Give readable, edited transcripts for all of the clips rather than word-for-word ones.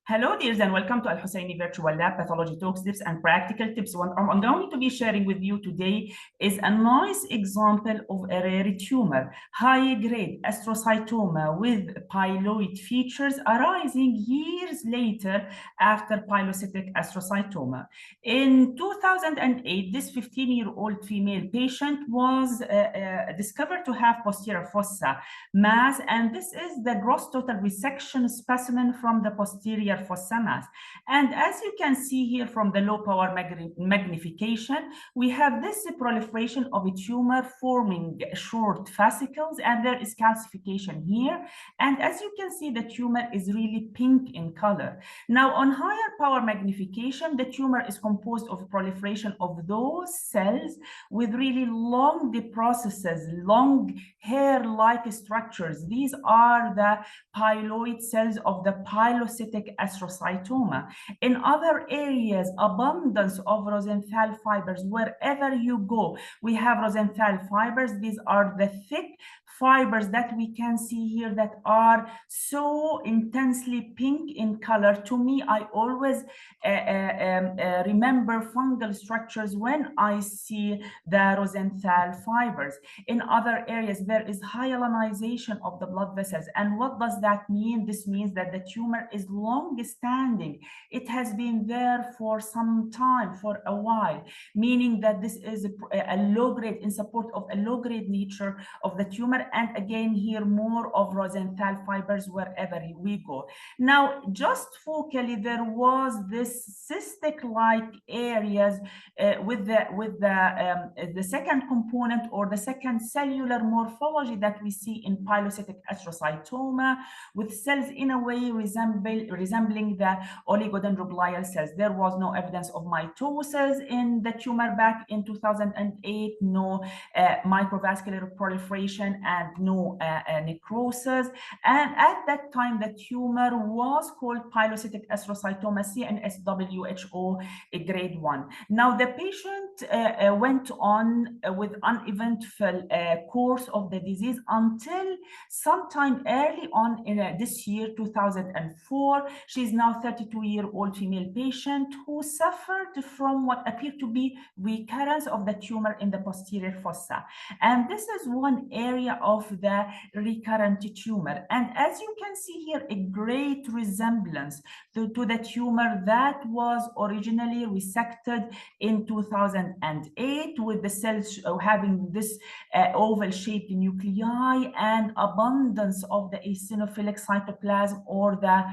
Hello, dears, and welcome to Al-Hussaini Virtual Lab Pathology Talks, Tips, and Practical Tips. What I'm going to be sharing with you today is a nice example of a rare tumor, high-grade astrocytoma with piloid features arising years later after pilocytic astrocytoma. In 2008, this 15-year-old female patient was discovered to have posterior fossa mass, and this is the gross total resection specimen from the posterior fossa mass. And as you can see here from the low power magnification, we have this proliferation of a tumor forming short fascicles, and there is calcification here. And as you can see, the tumor is really pink in color. Now, on higher power magnification, the tumor is composed of proliferation of those cells with really long processes, long hair-like structures. These are the piloid cells of the pilocytic astrocytoma. In other areas, abundance of Rosenthal fibers. Wherever you go, we have Rosenthal fibers. These are the thick fibers that we can see here that are so intensely pink in color. To me, I always remember fungal structures when I see the Rosenthal fibers. In other areas, there is hyalinization of the blood vessels. And what does that mean? This means that the tumor is long-standing. It has been there for some time, for a while, meaning that this is a low-grade, in support of a low-grade nature of the tumor. And again, here more of Rosenthal fibers wherever we go. Now, just focally, there was this cystic-like areas with the second component, or the second cellular morphology that we see in pilocytic astrocytoma, with cells in a way resembling the oligodendroglial cells. There was no evidence of mitosis in the tumor back in 2008, no microvascular proliferation, and no necrosis. And at that time, the tumor was called pilocytic astrocytoma, CNS WHO grade 1. Now, the patient went on with uneventful course of the disease until sometime early on in this year, 2004. She's now 32-year-old female patient who suffered from what appeared to be recurrence of the tumor in the posterior fossa. And this is one area of the recurrent tumor. And as you can see here, a great resemblance to the tumor that was originally resected in 2008, with the cells having this oval-shaped nuclei and abundance of the eosinophilic cytoplasm, or the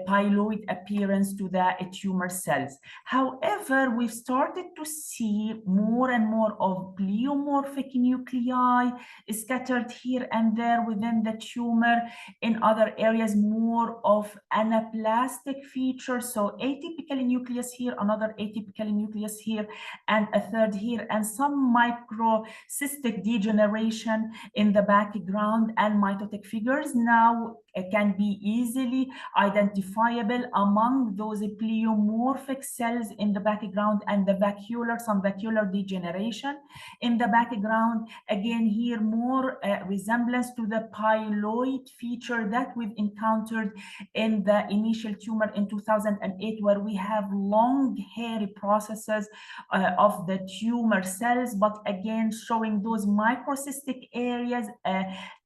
piloid appearance to the tumor cells. However, we've started to see more and more of pleomorphic nuclei scattered here and there within the tumor. In other areas, more of anaplastic features, so atypical nucleus here, another atypical nucleus here, and a third here, and some microcystic degeneration in the background, and mitotic figures now can be easily identifiable among those pleomorphic cells in the background, and the vacuolar, some vacuolar degeneration in the background. Again, here more resemblance to the piloid feature that we've encountered in the initial tumor in 2008, where we have long hairy processes of the tumor cells, but again showing those microcystic areas,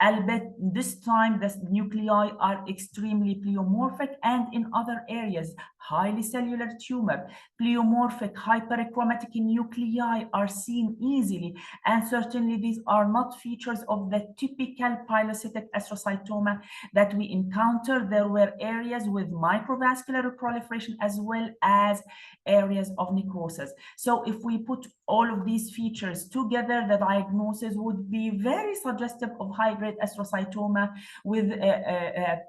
albeit this time the nuclei are extremely pleomorphic. And in other areas, highly cellular tumor, pleomorphic hyperchromatic nuclei are seen easily, and certainly these are not features of the typical pilocytic astrocytoma that we encounter. There were areas with microvascular proliferation as well as areas of necrosis. So if we put all of these features together, the diagnosis would be very suggestive of high-grade astrocytoma with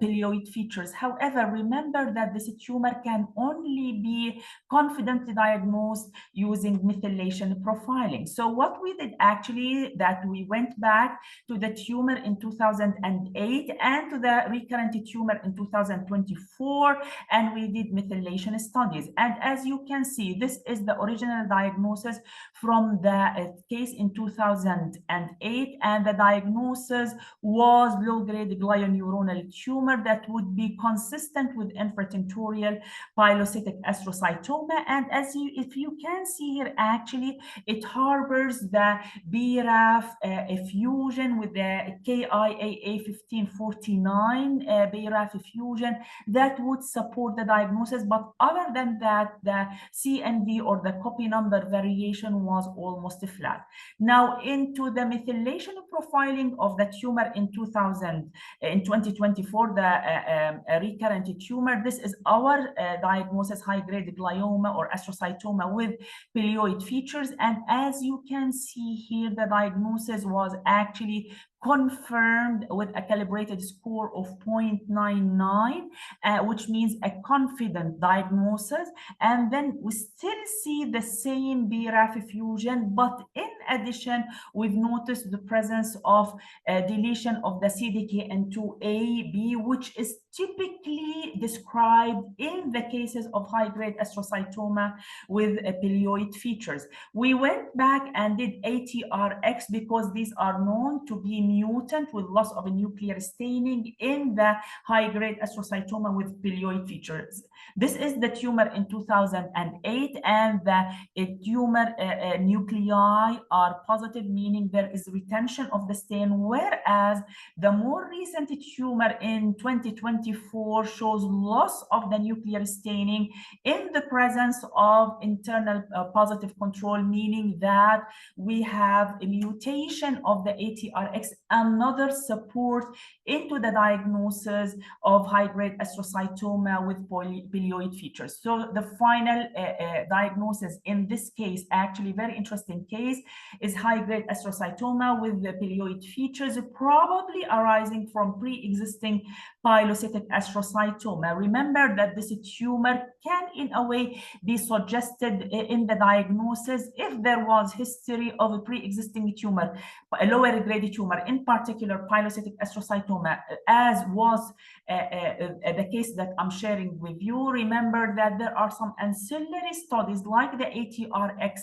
piloid features. However, remember that this tumor can only be confidently diagnosed using methylation profiling. So what we did actually, that we went back to the tumor in 2008 and to the recurrent tumor in 2024, and we did methylation studies. And as you can see, this is the original diagnosis from the case in 2008, and the diagnosis was low-grade glioneuronal internal tumor that would be consistent with infratentorial pilocytic astrocytoma. And if you can see here, actually, it harbors the BRAF fusion with the KIAA 1549 BRAF fusion that would support the diagnosis. But other than that, the CNV or the copy number variation was almost flat. Now, into the methylation profiling of the tumor in 2024, the recurrent tumor. This is our diagnosis, high-grade glioma or astrocytoma with piloid features. And as you can see here, the diagnosis was actually confirmed with a calibrated score of 0.99, which means a confident diagnosis. And then we still see the same BRAF fusion, but in addition, we've noticed the presence of deletion of the CDKN2A/B, which is typically described in the cases of high-grade astrocytoma with piloid features. We went back and did ATRX because these are known to be mutant with loss of a nuclear staining in the high-grade astrocytoma with piloid features. This is the tumor in 2008, and the tumor nuclei are positive, meaning there is retention of the stain, whereas the more recent tumor in 2024 shows loss of the nuclear staining in the presence of internal positive control, meaning that we have a mutation of the ATRX, another support into the diagnosis of high-grade astrocytoma with piloid features. So the final diagnosis in this case, actually very interesting case, is high-grade astrocytoma with the piloid features, probably arising from pre-existing pilocytic astrocytoma. Remember that this tumor can in a way be suggested in the diagnosis if there was history of a pre-existing tumor, a lower grade tumor, in particular pilocytic astrocytoma, as was the case that I'm sharing with you. Remember that there are some ancillary studies like the ATRX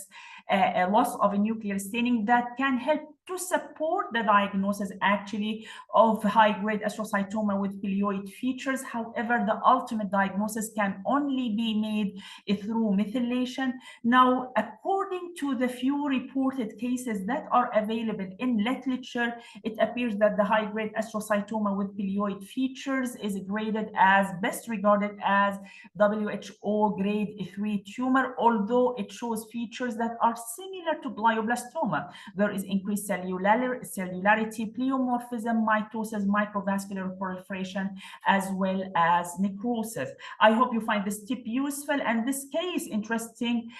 loss of a nuclear staining that can help to support the diagnosis actually of high-grade astrocytoma with piloid features. However, the ultimate diagnosis can only be made through methylation. Now, according to the few reported cases that are available in literature, it appears that the high-grade astrocytoma with piloid features is graded as best regarded as WHO grade 3 tumor, although it shows features that are similar to glioblastoma. There is increased cellularity, pleomorphism, mitosis, microvascular proliferation, as well as necrosis. I hope you find this tip useful and this case interesting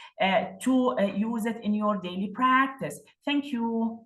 to use it in your daily practice. Thank you.